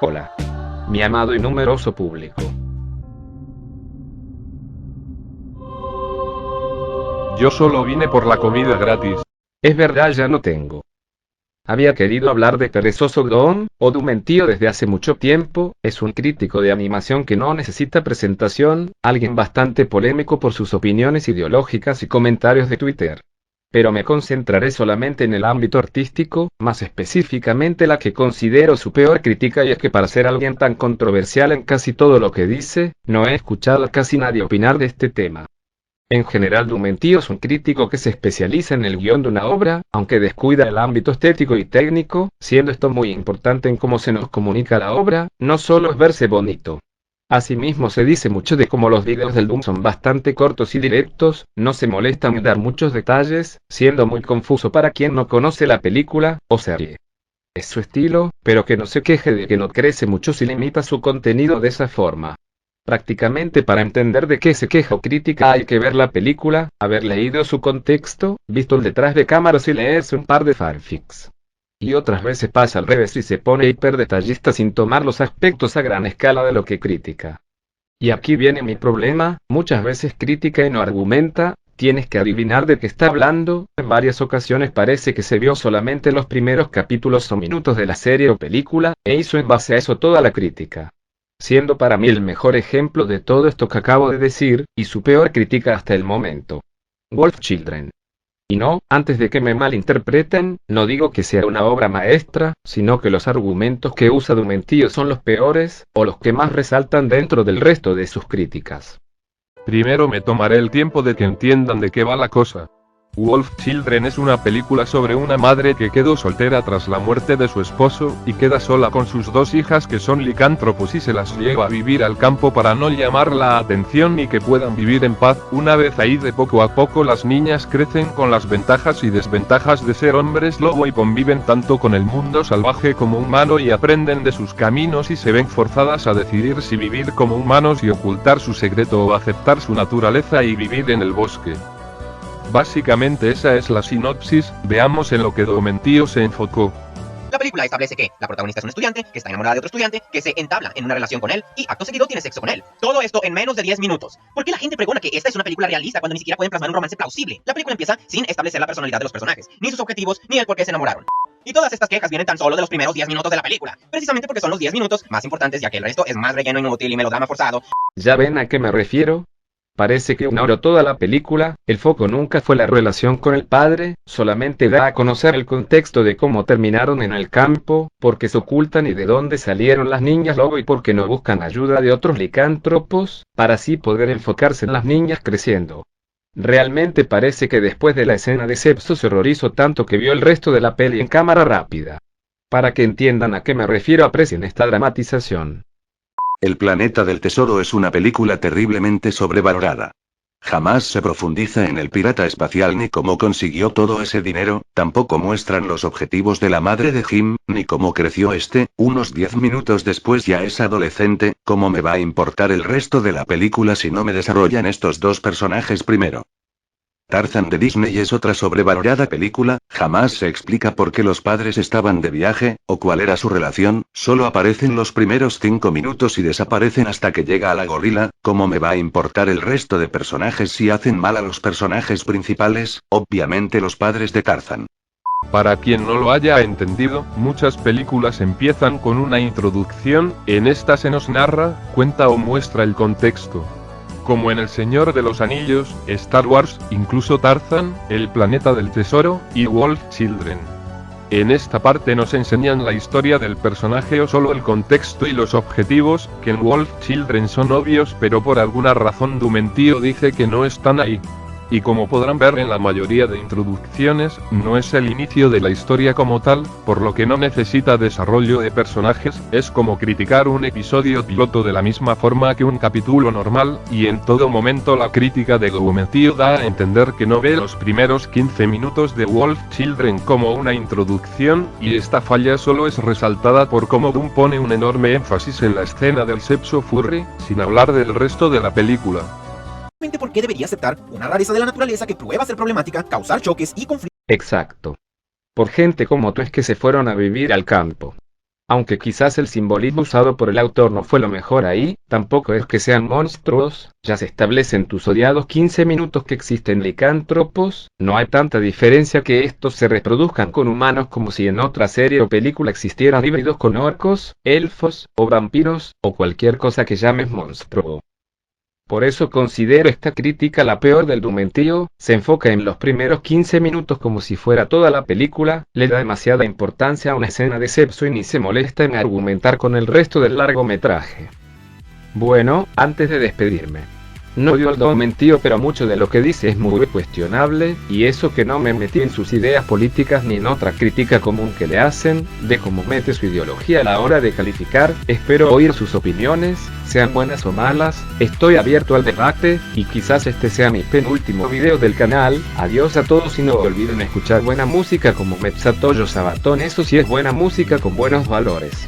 Hola, mi amado y numeroso público. Yo solo vine por la comida gratis. Es verdad, ya no tengo. Había querido hablar de Perezoso Gon, o Dumentío desde hace mucho tiempo. Es un crítico de animación que no necesita presentación, alguien bastante polémico por sus opiniones ideológicas y comentarios de Twitter. Pero me concentraré solamente en el ámbito artístico, más específicamente la que considero su peor crítica, y es que para ser alguien tan controversial en casi todo lo que dice, no he escuchado a casi nadie opinar de este tema. En general, Dumentío es un crítico que se especializa en el guión de una obra, aunque descuida el ámbito estético y técnico, siendo esto muy importante en cómo se nos comunica la obra, no solo es verse bonito. Asimismo, se dice mucho de cómo los videos del Doom son bastante cortos y directos, no se molestan en dar muchos detalles, siendo muy confuso para quien no conoce la película o serie. Es su estilo, pero que no se queje de que no crece mucho si limita su contenido de esa forma. Prácticamente para entender de qué se queja o critica hay que ver la película, haber leído su contexto, visto el detrás de cámaras y leerse un par de fanfics. Y otras veces pasa al revés y se pone hiper detallista sin tomar los aspectos a gran escala de lo que critica. Y aquí viene mi problema, muchas veces critica y no argumenta, tienes que adivinar de qué está hablando. En varias ocasiones parece que se vio solamente los primeros capítulos o minutos de la serie o película, e hizo en base a eso toda la crítica. Siendo para mí el mejor ejemplo de todo esto que acabo de decir, y su peor crítica hasta el momento. Wolf Children. Y no, antes de que me malinterpreten, no digo que sea una obra maestra, sino que los argumentos que usa Dumentío son los peores, o los que más resaltan dentro del resto de sus críticas. Primero me tomaré el tiempo de que entiendan de qué va la cosa. Wolf Children es una película sobre una madre que quedó soltera tras la muerte de su esposo, y queda sola con sus dos hijas que son licántropos y se las lleva a vivir al campo para no llamar la atención y que puedan vivir en paz. Una vez ahí, de poco a poco las niñas crecen con las ventajas y desventajas de ser hombres lobo y conviven tanto con el mundo salvaje como humano y aprenden de sus caminos y se ven forzadas a decidir si vivir como humanos y ocultar su secreto o aceptar su naturaleza y vivir en el bosque. Básicamente esa es la sinopsis, veamos en lo que Dumentío se enfocó. La película establece que la protagonista es un estudiante, que está enamorada de otro estudiante, que se entabla en una relación con él y acto seguido tiene sexo con él. Todo esto en menos de 10 minutos. ¿Por qué la gente pregona que esta es una película realista cuando ni siquiera pueden plasmar un romance plausible? La película empieza sin establecer la personalidad de los personajes, ni sus objetivos, ni el por qué se enamoraron. Y todas estas quejas vienen tan solo de los primeros 10 minutos de la película, precisamente porque son los 10 minutos más importantes, ya que el resto es más relleno inútil y melodrama forzado. ¿Ya ven a qué me refiero? Parece que ignoró toda la película, el foco nunca fue la relación con el padre, solamente da a conocer el contexto de cómo terminaron en el campo, porque se ocultan y de dónde salieron las niñas lobo y porque no buscan ayuda de otros licántropos, para así poder enfocarse en las niñas creciendo. Realmente parece que después de la escena de sexo se horrorizó tanto que vio el resto de la peli en cámara rápida. Para que entiendan a qué me refiero, aprecien esta dramatización. El planeta del tesoro es una película terriblemente sobrevalorada. Jamás se profundiza en el pirata espacial ni cómo consiguió todo ese dinero, tampoco muestran los objetivos de la madre de Jim, ni cómo creció unos 10 minutos después ya es adolescente. ¿Cómo me va a importar el resto de la película si no me desarrollan estos dos personajes primero? Tarzan de Disney es otra sobrevalorada película, jamás se explica por qué los padres estaban de viaje, o cuál era su relación, solo aparecen los primeros 5 minutos y desaparecen hasta que llega a la gorila. ¿Cómo me va a importar el resto de personajes si hacen mal a los personajes principales? Obviamente los padres de Tarzan. Para quien no lo haya entendido, muchas películas empiezan con una introducción, en esta se nos narra, cuenta o muestra el contexto. Como en El Señor de los Anillos, Star Wars, incluso Tarzan, El Planeta del Tesoro, y Wolf Children. En esta parte nos enseñan la historia del personaje o solo el contexto y los objetivos, que en Wolf Children son obvios pero por alguna razón Dumentío dice que no están ahí. Y como podrán ver en la mayoría de introducciones, no es el inicio de la historia como tal, por lo que no necesita desarrollo de personajes, es como criticar un episodio piloto de la misma forma que un capítulo normal, y en todo momento la crítica de Dumentío da a entender que no ve los primeros 15 minutos de Wolf Children como una introducción, y esta falla solo es resaltada por cómo Doom pone un enorme énfasis en la escena del sexo furry, sin hablar del resto de la película. ¿Por qué debería aceptar una rareza de la naturaleza que prueba ser problemática, causar choques y conflictos? Exacto. Por gente como tú es que se fueron a vivir al campo. Aunque quizás el simbolismo usado por el autor no fue lo mejor ahí, tampoco es que sean monstruos, ya se establece en tus odiados 15 minutos que existen licántropos, no hay tanta diferencia que estos se reproduzcan con humanos como si en otra serie o película existieran híbridos con orcos, elfos, o vampiros, o cualquier cosa que llames monstruo. Por eso considero esta crítica la peor del Dumentío, se enfoca en los primeros 15 minutos como si fuera toda la película, le da demasiada importancia a una escena de sexo y ni se molesta en argumentar con el resto del largometraje. Bueno, antes de despedirme. No odio al Dumentío, pero mucho de lo que dice es muy cuestionable, y eso que no me metí en sus ideas políticas ni en otra crítica común que le hacen, de cómo mete su ideología a la hora de calificar. Espero oír sus opiniones, sean buenas o malas, estoy abierto al debate, y quizás este sea mi penúltimo video del canal. Adiós a todos y no olviden escuchar buena música como Mezzatoyo Sabatón, eso sí es buena música con buenos valores.